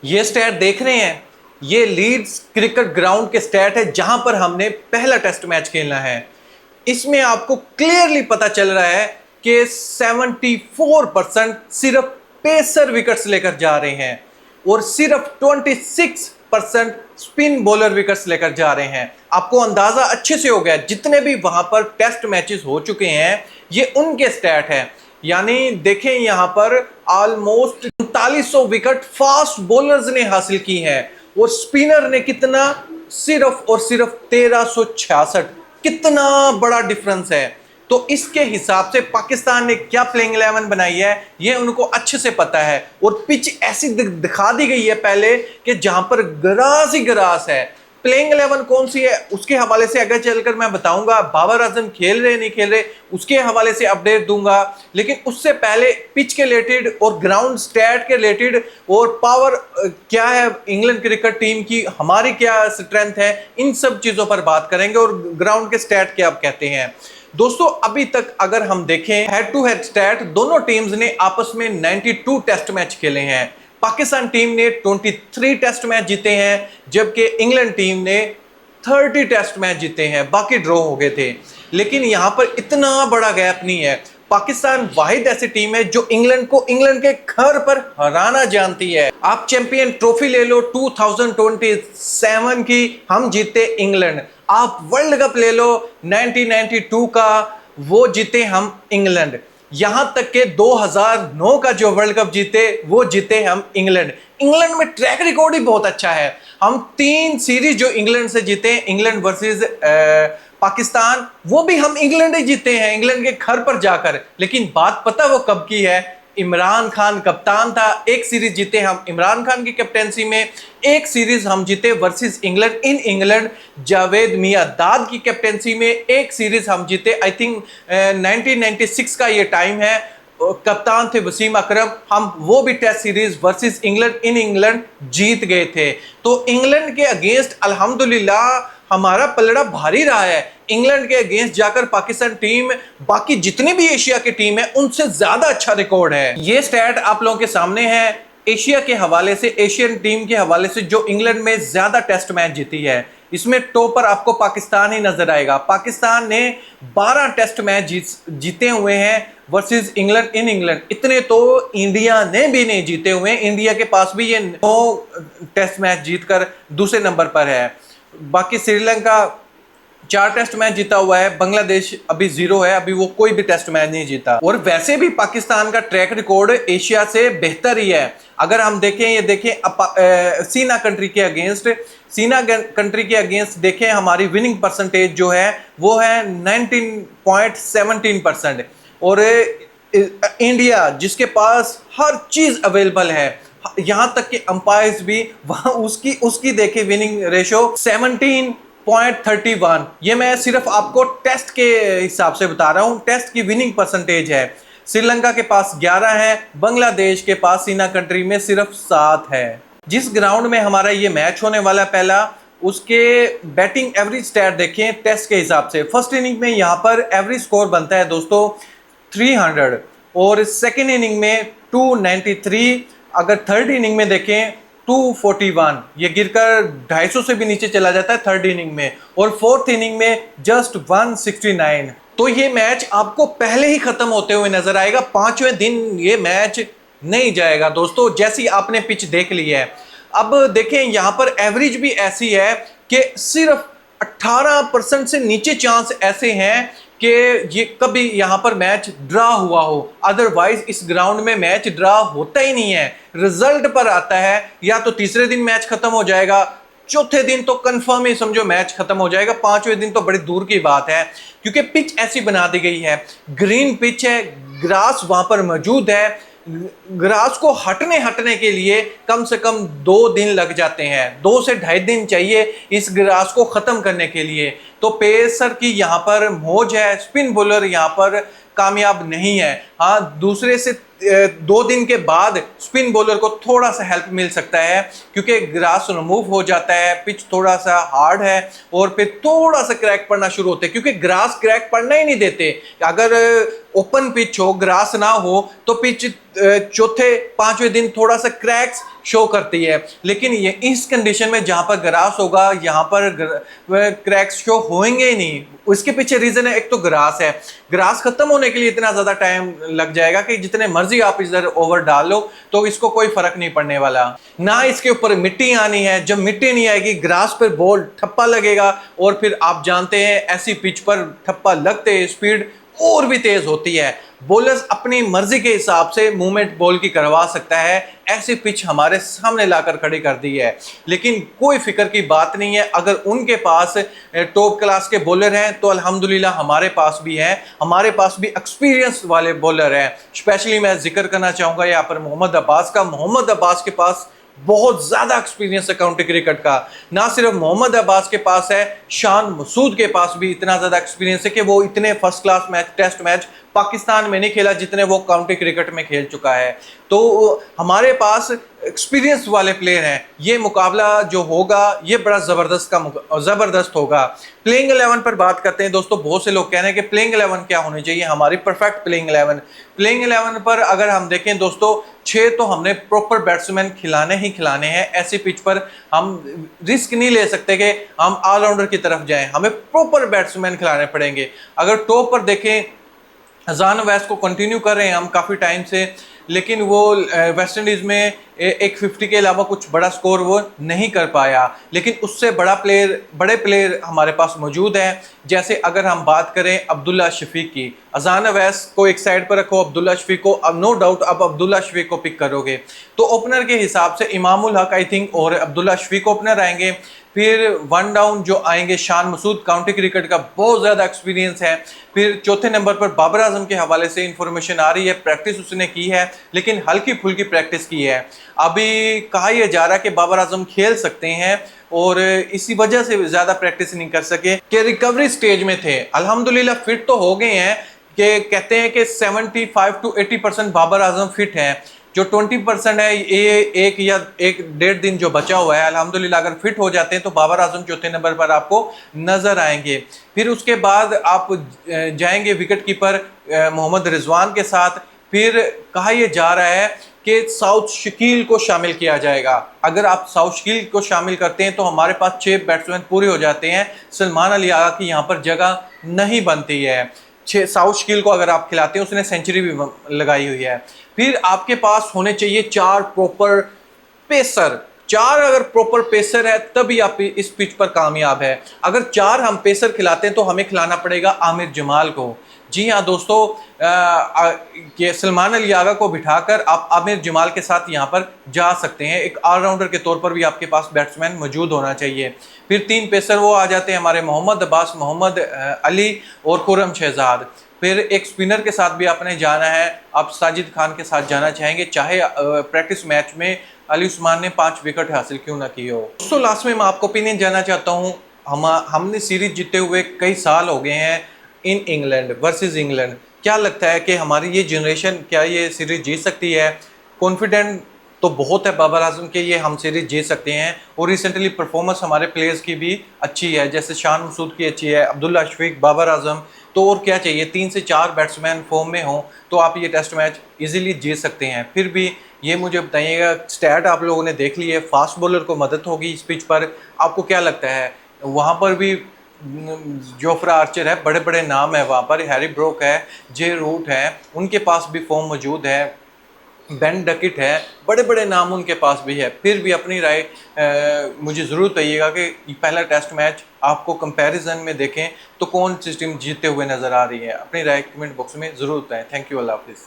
ये स्टैट देख रहे हैं, ये लीड्स क्रिकेट ग्राउंड के स्टैट है जहां पर हमने पहला टेस्ट मैच खेलना है। इसमें आपको क्लियरली पता चल रहा है कि 74% सिर्फ पेसर विकेट्स लेकर जा रहे हैं और सिर्फ 26% स्पिन बॉलर विकेट्स लेकर जा रहे हैं। आपको अंदाजा अच्छे से हो गया, जितने भी वहां पर टेस्ट मैचेस हो चुके हैं ये उनके स्टैट है। यानी देखें यहां पर ऑलमोस्ट 3900 विकेट फास्ट बॉलर्स ने हासिल की है और स्पिनर ने कितना, सिर्फ और सिर्फ 1366। कितना बड़ा डिफरेंस है। तो इसके हिसाब से पाकिस्तान ने क्या प्लेइंग 11 बनाई है ये उनको अच्छे से पता है और पिच ऐसी दिखा दी गई है पहले कि जहां पर ग्रास ही ग्रास है। प्लेइंग 11 कौन सी है उसके हवाले से आगे चलकर मैं बताऊंगा। बाबर आजम खेल रहे नहीं खेल रहे उसके हवाले से अपडेट दूंगा, लेकिन उससे पहले पिच के रिलेटेड और ग्राउंड स्टैट के रिलेटेड और पावर क्या है इंग्लैंड क्रिकेट टीम की, हमारी क्या स्ट्रेंथ है, इन सब चीजों पर बात करेंगे और ग्राउंड के स्टैट क्या आप कहते हैं। दोस्तों अभी तक अगर हम देखें हेड टू हेड स्टैट, दोनों टीम्स ने आपस में 92 टेस्ट मैच खेले हैं। पाकिस्तान टीम ने 23 टेस्ट मैच जीते हैं जबकि इंग्लैंड टीम ने 30 टेस्ट मैच जीते हैं, बाकी ड्रॉ हो गए थे। लेकिन यहां पर इतना बड़ा गैप नहीं है। पाकिस्तान वाहिद ऐसी टीम है जो इंग्लैंड को इंग्लैंड के घर पर हराना जानती है। आप चैंपियन ट्रॉफी ले लो 2027 की, हम जीते इंग्लैंड। आप वर्ल्ड कप ले लो 1992 का, वो जीते हम इंग्लैंड। यहां तक के 2009 का जो वर्ल्ड कप जीते वो जीते हम इंग्लैंड। इंग्लैंड में ट्रैक रिकॉर्ड ही बहुत अच्छा है। हम 3 सीरीज जो इंग्लैंड से जीते, इंग्लैंड वर्सेस पाकिस्तान, वो भी हम इंग्लैंड ही जीते हैं, इंग्लैंड के घर पर जाकर। लेकिन बात पता वो कब की है, इमरान खान कप्तान था। एक सीरीज जीते हम इमरान खान की कैप्टेंसी में, एक सीरीज हम जीते versus England in England Javed Miandad की कैप्टेंसी में, एक सीरीज हम जीते आई थिंक 1996 का ये टाइम है, कप्तान थे वसीम अकरम। हम वो भी test series versus England in England जीत गए थे। तो इंग्लैंड के अगेंस्ट अल्हम्दुलिल्लाह हमारा पलड़ा भारी रहा है। इंग्लैंड के अगेंस्ट जाकर पाकिस्तान टीम बाकी जितनी भी एशिया की टीम है उनसे ज्यादा अच्छा रिकॉर्ड है। ये स्टैट आप लोगों के सामने है एशिया के हवाले से, एशियन टीम के हवाले से जो इंग्लैंड में ज्यादा टेस्ट मैच जीती है। इसमें टॉप पर आपको पाकिस्तान ही नजर आएगा। पाकिस्तान ने 12 टेस्ट मैच जीते हुए हैं वर्सेस इंग्लैंड इन इंग्लैंड। इतने तो इंडिया ने भी नहीं जीते हुए। इंडिया के पास भी ये 9 टेस्ट मैच जीतकर दूसरे नंबर पर है। बाकी श्रीलंका 4 टेस्ट मैच जीता हुआ है, बांग्लादेश अभी 0 है, अभी वो कोई भी टेस्ट मैच नहीं जीता। और वैसे भी पाकिस्तान का ट्रैक रिकॉर्ड एशिया से बेहतर ही है। अगर हम देखें, ये देखें सीना कंट्री के अगेंस्ट, सीना कंट्री के अगेंस्ट देखें हमारी विनिंग परसेंटेज जो है वो है 19.17%। और इंडिया जिसके पास हर चीज अवेलेबल है, यहां तक कि अंपायर्स भी, वहां उसकी देखे विनिंग रेशो 17.31। ये मैं सिर्फ आपको टेस्ट के हिसाब से बता रहा हूं, टेस्ट की विनिंग परसेंटेज है। श्रीलंका के पास 11 है, बांग्लादेश के पास सीना कंट्री में सिर्फ 7 है। जिस ग्राउंड में हमारा ये मैच होने वाला पहला, उसके बैटिंग एवरेज स्टैट देखें टेस्ट के हिसाब से। फर्स्ट इनिंग में यहां पर एवरेज स्कोर बनता है दोस्तों 300 और सेकेंड इनिंग में 293। अगर थर्ड इनिंग में देखें 241, ये गिरकर 250 से भी नीचे चला जाता है थर्ड इनिंग में, और फोर्थ इनिंग में जस्ट 169। तो ये मैच आपको पहले ही खत्म होते हुए नजर आएगा। 5वें दिन ये मैच नहीं जाएगा दोस्तों, जैसी आपने पिच देख ली है। अब देखें यहां पर एवरेज भी ऐसी है कि सिर्फ 18% से नीचे चांस ऐसे हैं कि ये कभी यहां पर मैच ड्रा हुआ हो। अदरवाइज इस ग्राउंड में मैच ड्रा होता ही नहीं है। रिजल्ट पर आता है, या तो तीसरे दिन मैच खत्म हो जाएगा, चौथे दिन तो कंफर्म ही समझो मैच खत्म हो जाएगा, 5वें दिन तो बड़ी दूर की बात है। क्योंकि पिच ऐसी बना दी गई है, ग्रीन पिच है, ग्रास वहां पर मौजूद है। ग्रास को हटने के लिए कम से कम 2 दिन लग जाते हैं, 2 से 2.5 दिन चाहिए इस ग्रास को खत्म करने के लिए। तो पेसर की यहाँ पर मौज है, स्पिन बॉलर यहाँ पर कामयाब नहीं है। हाँ, दूसरे से 2 दिन के बाद स्पिन बॉलर को थोड़ा सा हेल्प मिल सकता है क्योंकि ग्रास रिमूव हो जाता है, पिच थोड़ा सा हार्ड है और फिर थोड़ा सा क्रैक पड़ना शुरू होते हैं, क्योंकि ग्रास क्रैक पड़ना ही नहीं देते। अगर ओपन पिच हो, ग्रास ना हो, तो पिच चौथे पांचवें दिन थोड़ा सा क्रैक्स शो करती है। लेकिन ये इस कंडीशन में जहां पर ग्रास होगा यहाँ पर क्रैक्स शो होंगे ही नहीं। उसके पीछे रीजन है, एक तो ग्रास है, ग्रास खत्म होने के लिए इतना ज्यादा टाइम लग जाएगा कि जितने मर्जी आप इधर ओवर डाल लो तो इसको कोई फर्क नहीं पड़ने वाला। ना इसके ऊपर मिट्टी आनी है, जब मिट्टी नहीं आएगी ग्रास पर बॉल ठप्पा लगेगा, और फिर आप जानते हैं ऐसी पिच पर ठप्पा लगते स्पीड और भी तेज होती है। बॉलर्स अपनी मर्जी के हिसाब से मूवमेंट बॉल की करवा सकता है, ऐसी पिच हमारे सामने लाकर खड़ी कर दी है। लेकिन कोई फिक्र की बात नहीं है, अगर उनके पास टॉप क्लास के बॉलर हैं तो अल्हम्दुलिल्लाह हमारे पास भी हैं, हमारे पास भी एक्सपीरियंस वाले बॉलर हैं। स्पेशली मैं जिक्र करना चाहूंगा यहाँ पर मोहम्मद अब्बास का। मोहम्मद अब्बास के पास बहुत ज्यादा एक्सपीरियंस है काउंटी क्रिकेट का। ना सिर्फ मोहम्मद अब्बास के पास है, शान मसूद के पास भी इतना ज्यादा एक्सपीरियंस है कि वो इतने first class match, test match Pakistan में नहीं खेला जितने वो काउंटी क्रिकेट में खेल चुका है। तो हमारे पास एक्सपीरियंस वाले प्लेयर हैं। ये मुकाबला जो होगा ये बड़ा जबरदस्त होगा। प्लेइंग 11 पर बात करते हैं दोस्तों। बहुत से लोग कह रहे हैं कि प्लेइंग 11 क्या होनी चाहिए, हमारी परफेक्ट प्लेइंग 11। प्लेइंग 11 पर अगर हम देखें दोस्तों, 6 तो हमने प्रॉपर बैट्समैन खिलाने ही खिलाने हैं। ऐसी पिच पर हम रिस्क नहीं ले सकते कि हम ऑलराउंडर की तरफ जाएं, हमें प्रॉपर बैट्समैन खिलाने पड़ेंगे। अगर टॉप पर देखें, अजान अवैस को कंटिन्यू कर रहे हैं हम काफ़ी टाइम से, लेकिन वो वेस्ट इंडीज़ में एक 50 के अलावा कुछ बड़ा स्कोर वो नहीं कर पाया। लेकिन उससे बड़े प्लेयर हमारे पास मौजूद हैं। जैसे अगर हम बात करें अब्दुल्ला शफीक की, अजान अवैस को एक साइड पर रखो, अब्दुल्ला शफीक को, अब नो डाउट अब अब्दुल्ला शफीक को पिक करोगे तो ओपनर के हिसाब से इमामुल हक आई थिंक और अब्दुल्ला शफीक ओपनर आएंगे। फिर वन डाउन जो आएंगे शान मसूद, काउंटी क्रिकेट का बहुत ज़्यादा एक्सपीरियंस है। फिर चौथे नंबर पर बाबर आजम के हवाले से इंफॉर्मेशन आ रही है, प्रैक्टिस उसने की है लेकिन हल्की फुल्की प्रैक्टिस की है। अभी कहा यह जा रहा है कि बाबर आजम खेल सकते हैं और इसी वजह से ज़्यादा प्रैक्टिस नहीं कर सके कि रिकवरी स्टेज में थे। अल्हम्दुलिल्लाह फिट तो हो गए हैं, कि कहते हैं कि 75 to 80% बाबर आजम फिट हैं। जो 20% है ये एक या एक डेढ़ दिन जो बचा हुआ है, अल्हम्दुलिल्लाह अगर फिट हो जाते हैं तो बाबर आजम चौथे नंबर पर आपको नजर आएंगे। फिर उसके बाद आप जाएंगे विकेट कीपर मोहम्मद रिजवान के साथ। फिर कहा यह जा रहा है कि साउथ शकील को शामिल किया जाएगा। अगर आप साउथ शकील को शामिल करते हैं तो हमारे पास 6 बैट्समैन पूरे हो जाते हैं। सलमान अली आगा की यहाँ पर जगह नहीं बनती है। साउथ शकील को अगर आप खिलाते हैं, उसने सेंचुरी भी लगाई हुई है। फिर आपके पास होने चाहिए 4 प्रॉपर पेसर। 4 अगर प्रॉपर पेसर है तभी आप इस पिच पर कामयाब है। अगर 4 हम पेसर खिलाते हैं तो हमें खिलाना पड़ेगा आमिर जमाल को। जी हाँ दोस्तों, ये सलमान अली आगा को बिठाकर आप आमिर जमाल के साथ यहाँ पर जा सकते हैं। एक ऑलराउंडर के तौर पर भी आपके पास बैट्समैन मौजूद होना चाहिए। फिर 3 पेसर वो आ जाते हैं हमारे, मोहम्मद अब्बास, मोहम्मद अली और खुर्रम शहजाद। फिर एक स्पिनर के साथ भी आपने जाना है, आप साजिद खान के साथ जाना चाहेंगे, चाहे प्रैक्टिस मैच में अली उस्मान ने 5 विकेट हासिल क्यों ना की हो। दोस्तों लास्ट में मैं आपको ओपिनियन जानना चाहता हूँ। हमने सीरीज जीते हुए कई साल हो गए हैं इन इंग्लैंड वर्सेस इंग्लैंड। क्या लगता है कि हमारी ये जनरेशन क्या ये सीरीज जीत सकती है? कॉन्फिडेंट तो बहुत है बाबर आजम के ये हम सीरीज जीत सकते हैं। और रिसेंटली परफॉर्मेंस हमारे प्लेयर्स की भी अच्छी है, जैसे शान मसूद की अच्छी है, अब्दुल्ला शफीक, बाबर आजम। तो और क्या चाहिए, 3 से 4 बैट्समैन फॉर्म में हों तो आप ये टेस्ट मैच इजीली जीत सकते हैं। फिर भी ये मुझे बताइएगा, स्टैट आप लोगों ने देख ली है, फास्ट बॉलर को मदद होगी इस पिच पर, आपको क्या लगता है? वहाँ पर भी जोफ्रा आर्चर है, बड़े बड़े नाम है वहाँ पर, हैरी ब्रोक है, जे रूट है, उनके पास भी फॉर्म मौजूद है, बेन डकिट है, बड़े बड़े नाम उनके पास भी है। फिर भी अपनी राय मुझे ज़रूर बताइएगा कि पहला टेस्ट मैच आपको कंपैरिजन में देखें तो कौन सी टीम जीतते हुए नज़र आ रही है। अपनी राय कमेंट बॉक्स में ज़रूर बताएं। थैंक यू, अल्लाह हाफिज़।